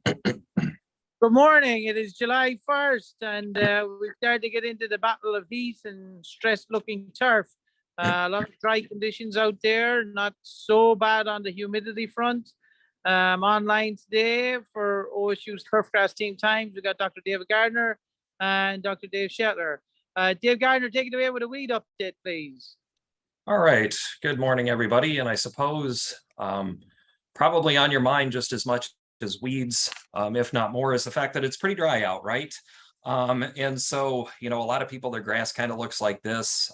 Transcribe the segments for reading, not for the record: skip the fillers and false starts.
Good morning. It is July 1st, and we started to get into the battle of heat and stressed looking turf. A lot of dry conditions out there, not so bad on the humidity front. Online today for OSU's Turfgrass Team Times, we got Dr. David Gardner and Dr. Dave Shetlar. Dave Gardner, take it away with a weed update, please. All right. Good morning, everybody. And I suppose probably on your mind just as much as weeds, if not more, is the fact that it's pretty dry out, right? And so, a lot of people, their grass kind of looks like this.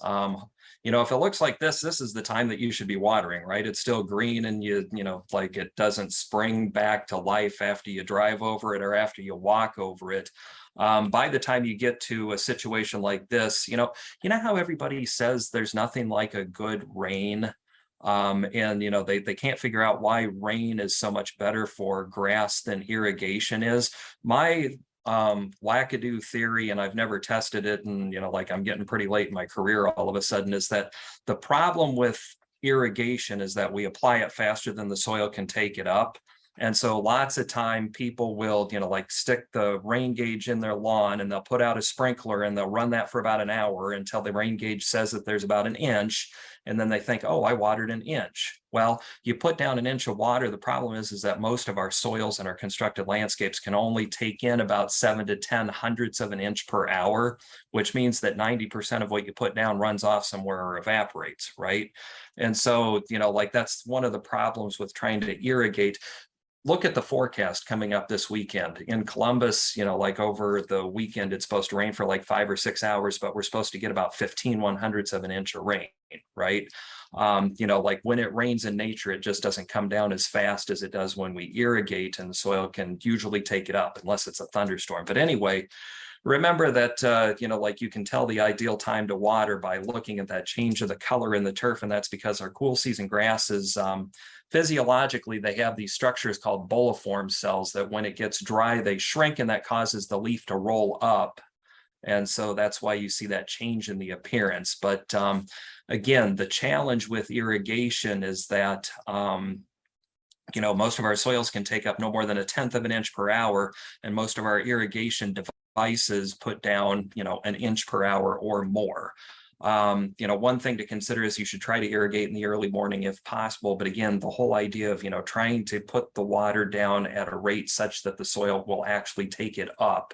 If it looks like this is the time that you should be watering, right? It's still green and like it doesn't spring back to life after you drive over it or after you walk over it. By the time you get to a situation like this, you know how everybody says there's nothing like a good rain. And they can't figure out why rain is so much better for grass than irrigation is. My wackadoo theory, and I've never tested it, and like I'm getting pretty late in my career all of a sudden, is that the problem with irrigation is that we apply it faster than the soil can take it up. And so lots of time people will, like stick the rain gauge in their lawn and they'll put out a sprinkler and they'll run that for about an hour until the rain gauge says that there's about an inch. And then they think, oh, I watered an inch. Well, you put down an inch of water. The problem is that most of our soils and our constructed landscapes can only take in about 7 to 10 hundredths of an inch per hour, which means that 90% of what you put down runs off somewhere or evaporates, right? And so, like that's one of the problems with trying to irrigate. Look at the forecast coming up this weekend in Columbus. Like over the weekend, it's supposed to rain for like 5 or 6 hours, but we're supposed to get about 15 100ths of an inch of rain, right? Like when it rains in nature, it just doesn't come down as fast as it does when we irrigate, and the soil can usually take it up unless it's a thunderstorm. But anyway, remember that, like you can tell the ideal time to water by looking at that change of the color in the turf. And that's because our cool season grasses, physiologically, they have these structures called bolliform cells that when it gets dry, they shrink, and that causes the leaf to roll up. And so that's why you see that change in the appearance. But again, the challenge with irrigation is that most of our soils can take up no more than 1/10 of an inch per hour, and most of our irrigation devices put down, an inch per hour or more. One thing to consider is you should try to irrigate in the early morning if possible. But again, the whole idea of, trying to put the water down at a rate such that the soil will actually take it up,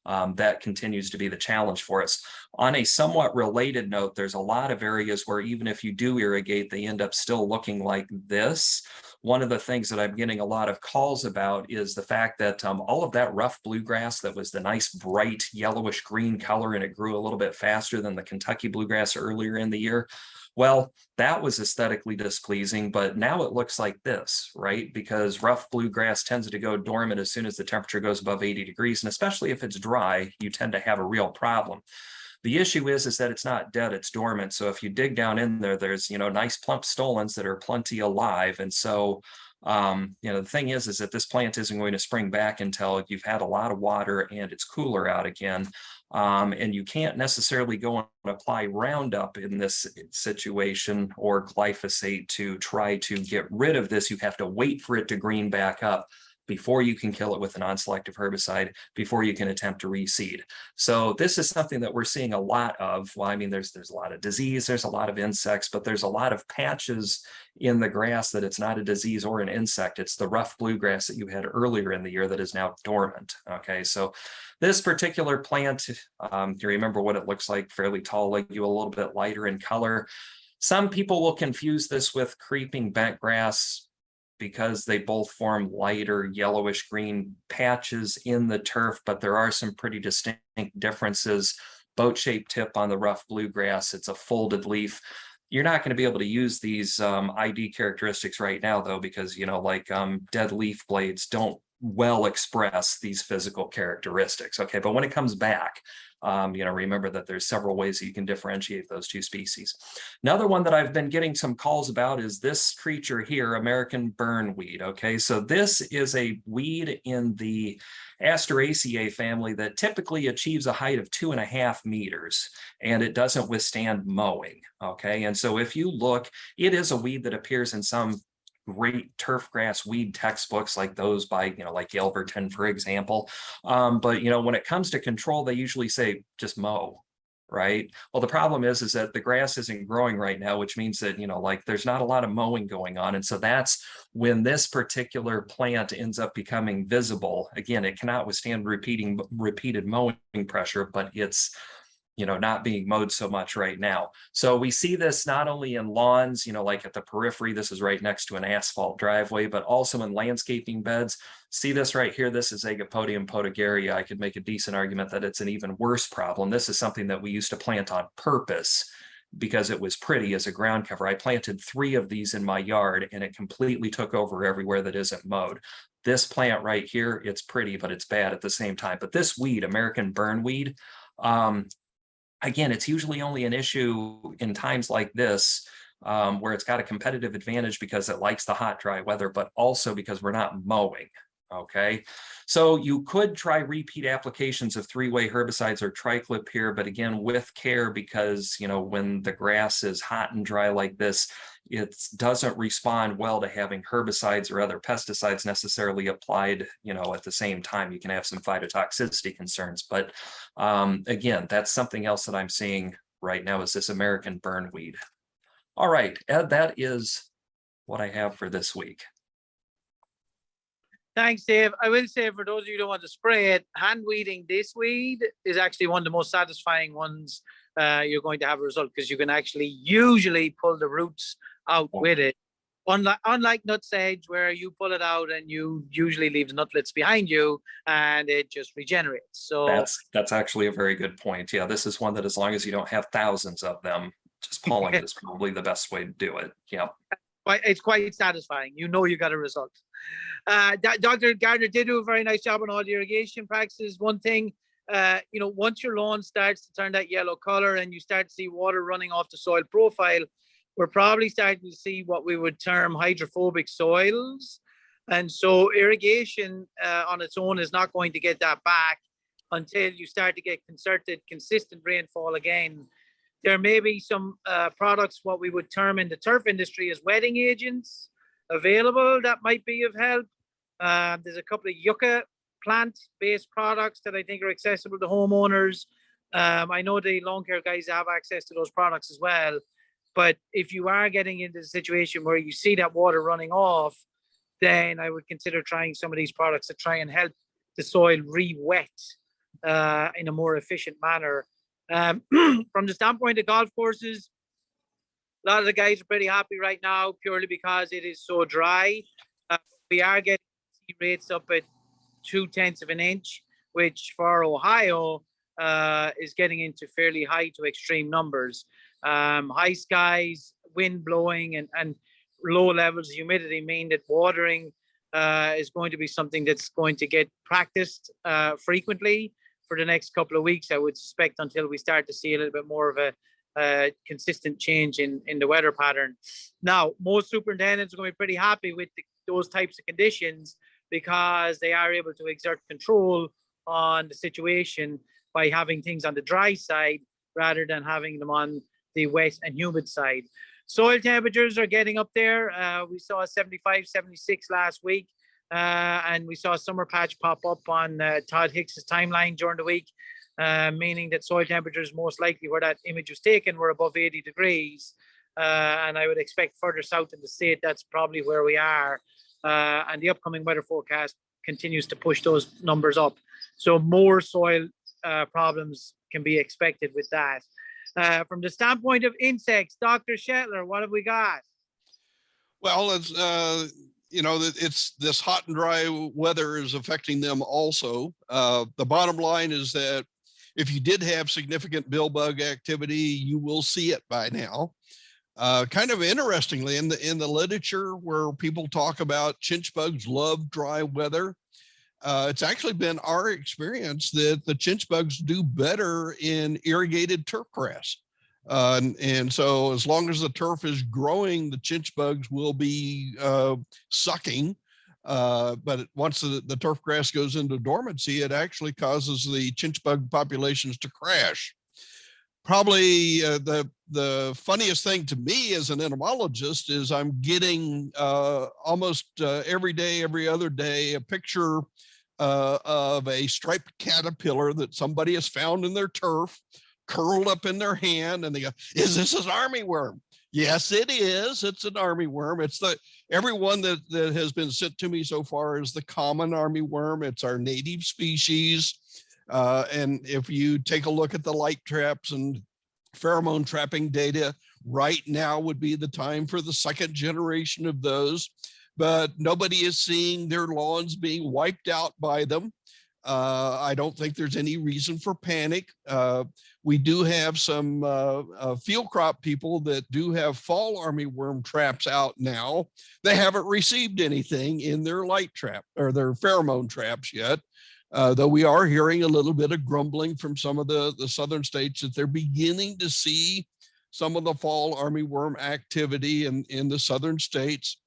that continues to be the challenge for us. On a somewhat related note, there's a lot of areas where even if you do irrigate, they end up still looking like this. One of the things that I'm getting a lot of calls about is the fact that all of that rough bluegrass that was the nice bright yellowish green color, and it grew a little bit faster than the Kentucky bluegrass earlier in the year. Well, that was aesthetically displeasing, but now it looks like this, right? Because rough bluegrass tends to go dormant as soon as the temperature goes above 80 degrees. And especially if it's dry, you tend to have a real problem. The issue is that it's not dead, it's dormant. So if you dig down in there, there's, nice plump stolons that are plenty alive. And so, the thing is that this plant isn't going to spring back until you've had a lot of water and it's cooler out again. And you can't necessarily go and apply Roundup in this situation or glyphosate to try to get rid of this. You have to wait for it to green back up before you can kill it with a non-selective herbicide, before you can attempt to reseed. So this is something that we're seeing a lot of. Well, I mean, there's a lot of disease, there's a lot of insects, but there's a lot of patches in the grass that it's not a disease or an insect. It's the rough bluegrass that you had earlier in the year that is now dormant. Okay, so this particular plant, do you remember what it looks like? Fairly tall, like you, a little bit lighter in color. Some people will confuse this with creeping bent grass, because they both form lighter yellowish green patches in the turf, but there are some pretty distinct differences. Boat-shaped tip on the rough bluegrass, it's a folded leaf. You're not going to be able to use these ID characteristics right now, though, because, dead leaf blades don't well express these physical characteristics. Okay, but when it comes back, remember that there's several ways that you can differentiate those two species. Another one that I've been getting some calls about is this creature here, American burnweed. Okay, so this is a weed in the Asteraceae family that typically achieves a height of 2.5 meters, and it doesn't withstand mowing. Okay, and so if you look, it is a weed that appears in some great turfgrass weed textbooks like those by, like Yelverton, for example. But, when it comes to control, they usually say just mow. Right. Well, the problem is that the grass isn't growing right now, which means that, like there's not a lot of mowing going on. And so that's when this particular plant ends up becoming visible. Again, it cannot withstand repeated mowing pressure, but it's not being mowed so much right now. So we see this not only in lawns, like at the periphery, this is right next to an asphalt driveway, but also in landscaping beds. See this right here. This is Agapodium podageria. I could make a decent argument that it's an even worse problem. This is something that we used to plant on purpose because it was pretty as a ground cover. I planted 3 of these in my yard and it completely took over everywhere that isn't mowed. This plant right here, it's pretty, but it's bad at the same time. But this weed, American burnweed, again, it's usually only an issue in times like this, where it's got a competitive advantage because it likes the hot, dry weather, but also because we're not mowing. Okay, so you could try repeat applications of 3-way herbicides or triclip here, but again, with care, because when the grass is hot and dry like this, it doesn't respond well to having herbicides or other pesticides necessarily applied, at the same time. You can have some phytotoxicity concerns, but again, that's something else that I'm seeing right now is this American burnweed. All right, Ed, that is what I have for this week. Thanks, Dave. I will say, for those of you who don't want to spray it, hand weeding this weed is actually one of the most satisfying ones you're going to have a result, because you can actually usually pull the roots out with it. Unlike nutsedge, where you pull it out and you usually leave the nutlets behind you and it just regenerates. So that's actually a very good point. Yeah, this is one that as long as you don't have thousands of them, just pulling is probably the best way to do it. Yeah. It's quite satisfying. You got a result. Dr. Gardner did do a very nice job on all the irrigation practices. One thing, once your lawn starts to turn that yellow color and you start to see water running off the soil profile, we're probably starting to see what we would term hydrophobic soils. And so irrigation on its own is not going to get that back until you start to get concerted, consistent rainfall again. There may be some products, what we would term in the turf industry as wetting agents, available that might be of help. There's a couple of yucca plant-based products that I think are accessible to homeowners. I know the lawn care guys have access to those products as well. But if you are getting into the situation where you see that water running off, then I would consider trying some of these products to try and help the soil re-wet in a more efficient manner. From the standpoint of golf courses, a lot of the guys are pretty happy right now, purely because it is so dry. We are getting rates up at 0.2 of an inch, which for Ohio is getting into fairly high to extreme numbers. High skies, wind blowing, and low levels of humidity mean that watering is going to be something that's going to get practiced frequently for the next couple of weeks, I would suspect, until we start to see a little bit more of a consistent change in the weather pattern. Now, most superintendents are going to be pretty happy with those types of conditions, because they are able to exert control on the situation by having things on the dry side rather than having them on the wet and humid side. Soil temperatures are getting up there. We saw 75, 76 last week. And we saw a summer patch pop up on Todd Hicks's timeline during the week, meaning that soil temperatures most likely where that image was taken were above 80 degrees. And I would expect further south in the state, that's probably where we are. And the upcoming weather forecast continues to push those numbers up. So more soil problems can be expected with that. From the standpoint of insects, Dr. Shetlar, what have we got? Well, it's this hot and dry weather is affecting them also. The bottom line is that if you did have significant bill bug activity, you will see it by now. Kind of interestingly, in the literature where people talk about chinch bugs love dry weather, it's actually been our experience that the chinch bugs do better in irrigated turfgrass. And so as long as the turf is growing, the chinch bugs will be sucking. But once the turf grass goes into dormancy, it actually causes the chinch bug populations to crash. Probably the funniest thing to me as an entomologist is I'm getting almost every day, every other day, a picture of a striped caterpillar that somebody has found in their turf, curled up in their hand, and they go, "Is this an armyworm?" Yes, it is. It's an armyworm. It's every one that has been sent to me so far is the common armyworm. It's our native species. And if you take a look at the light traps and pheromone trapping data, right now would be the time for the second generation of those. But nobody is seeing their lawns being wiped out by them. I don't think there's any reason for panic. We do have some field crop people that do have fall armyworm traps out now. They haven't received anything in their light trap or their pheromone traps yet. Though we are hearing a little bit of grumbling from some of the southern states that they're beginning to see some of the fall armyworm activity in the southern states.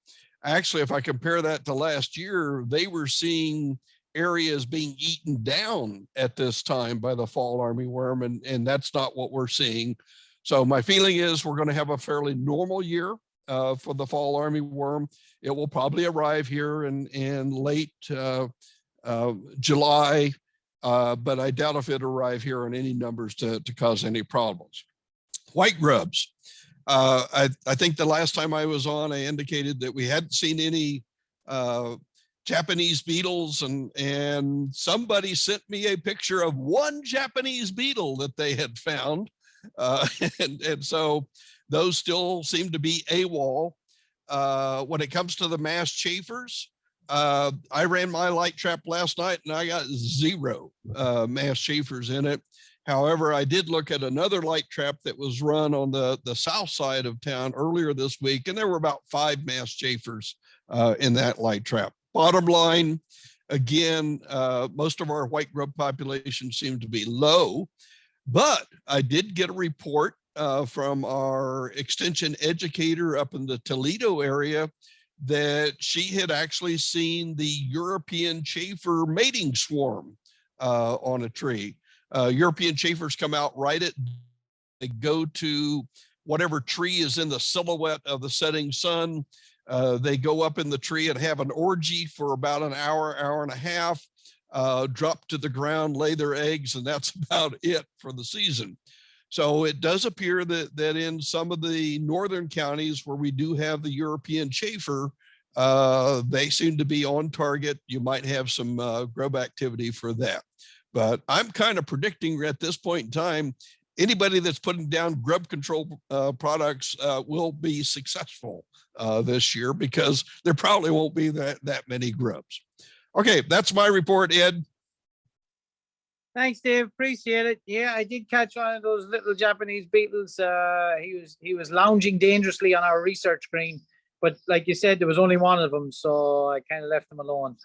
Actually, if I compare that to last year, they were seeing areas being eaten down at this time by the fall armyworm, and that's not what we're seeing. So my feeling is we're going to have a fairly normal year for the fall armyworm. It will probably arrive here in late July, but I doubt if it arrive here in any numbers to cause any problems. White grubs. I think the last time I was on, I indicated that we hadn't seen any Japanese beetles, and somebody sent me a picture of one Japanese beetle that they had found. And so those still seem to be AWOL. When it comes to the mass chafers, I ran my light trap last night and I got 0 mass chafers in it. However, I did look at another light trap that was run on the south side of town earlier this week, and there were about 5 mass chafers in that light trap. Bottom line, again, most of our white grub population seemed to be low, but I did get a report from our extension educator up in the Toledo area that she had actually seen the European chafer mating swarm on a tree. European chafers come out they go to whatever tree is in the silhouette of the setting sun. They go up in the tree and have an orgy for about an hour, hour and a half, drop to the ground, lay their eggs, and that's about it for the season. So it does appear that in some of the northern counties where we do have the European chafer, they seem to be on target. You might have some grub activity for that. But I'm kind of predicting at this point in time, anybody that's putting down grub control products will be successful this year, because there probably won't be that many grubs. Okay, that's my report, Ed. Thanks, Dave. Appreciate it. Yeah, I did catch one of those little Japanese beetles. He was lounging dangerously on our research screen, but like you said, there was only one of them, so I kind of left him alone.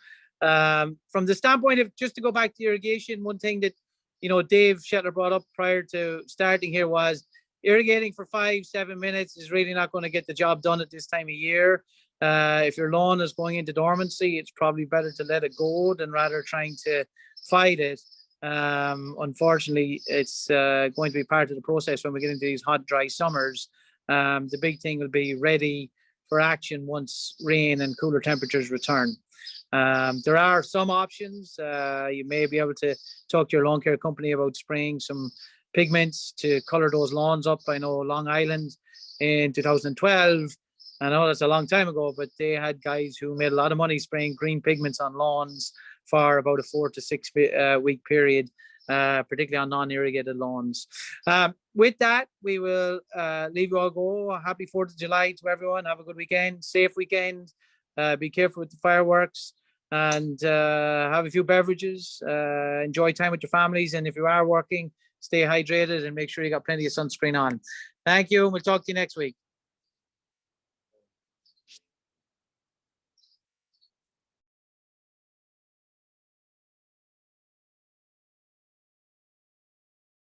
From the standpoint of, just to go back to irrigation, one thing that Dave Shetlar brought up prior to starting here was irrigating for 5-7 minutes is really not going to get the job done at this time of year. If your lawn is going into dormancy, it's probably better to let it go than rather trying to fight it. Unfortunately, it's going to be part of the process when we get into these hot, dry summers. The big thing will be ready for action once rain and cooler temperatures return. There are some options. You may be able to talk to your lawn care company about spraying some pigments to color those lawns up. I know Long Island in 2012, I know that's a long time ago, but they had guys who made a lot of money spraying green pigments on lawns for about a 4 to 6 week period, particularly on non-irrigated lawns. With that, we will leave you all go. Happy 4th of July to everyone. Have a good weekend, safe weekend. Be careful with the fireworks, and have a few beverages. Enjoy time with your families, and if you are working, stay hydrated and make sure you got plenty of sunscreen on. Thank you. We'll talk to you next week.